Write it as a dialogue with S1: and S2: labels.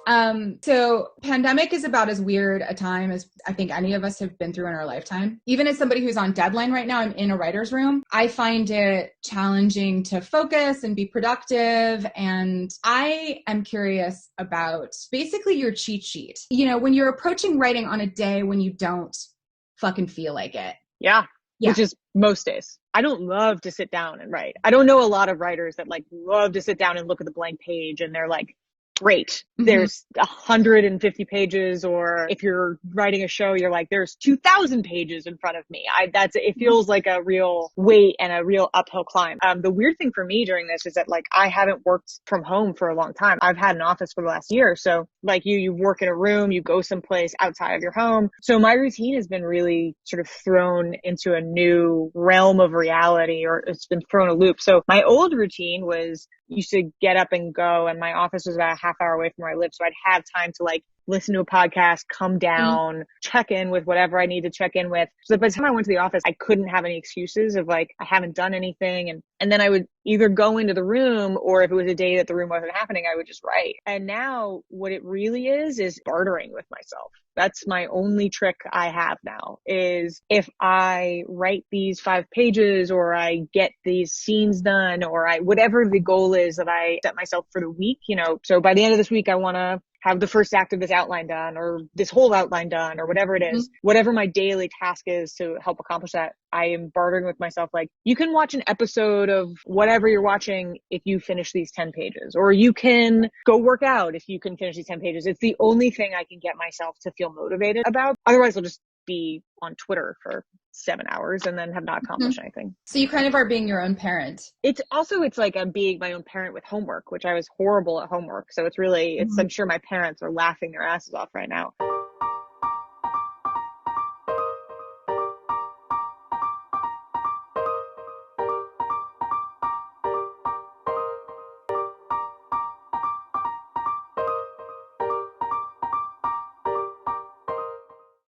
S1: So pandemic is about as weird a time as I think any of us have been through in our lifetime. Even as somebody who's on deadline right now, I'm in a writer's room. I find it challenging to focus and be productive. And I am curious about basically your cheat sheet. You know, when you're approaching writing on a day when you don't fucking feel like it.
S2: Yeah. Which is most days. I don't love to sit down and write. I don't know a lot of writers that like love to sit down and look at the blank page and they're like, great. There's 150 pages, or if you're writing a show, you're like, there's 2,000 pages in front of me. It feels like a real weight and a real uphill climb. The weird thing for me during this is that like, I haven't worked from home for a long time. I've had an office for the last year. So like you work in a room, you go someplace outside of your home. So my routine has been really sort of thrown into a new realm of reality, or it's been thrown a loop. So my old routine used to get up and go, and my office was about a half hour away from where I live. So I'd have time to like listen to a podcast, come down, check in with whatever I need to check in with. So by the time I went to the office, I couldn't have any excuses of like, I haven't done anything. And then I would either go into the room, or if it was a day that the room wasn't happening, I would just write. And now what it really is bartering with myself. That's my only trick I have now, is if I write these 5 pages, or I get these scenes done, or whatever the goal is that I set myself for the week, you know, so by the end of this week, I want to have the first act of this outline done, or this whole outline done, or whatever it is, whatever my daily task is to help accomplish that, I am bartering with myself. Like, you can watch an episode of whatever you're watching if you finish these 10 pages, or you can go work out if you can finish these 10 pages. It's the only thing I can get myself to feel motivated about. Otherwise, I'll just be on Twitter for 7 hours and then have not accomplished anything.
S1: So you kind of are being your own parent.
S2: It's like I'm being my own parent with homework, which I was horrible at homework. So it's I'm sure my parents are laughing their asses off right now.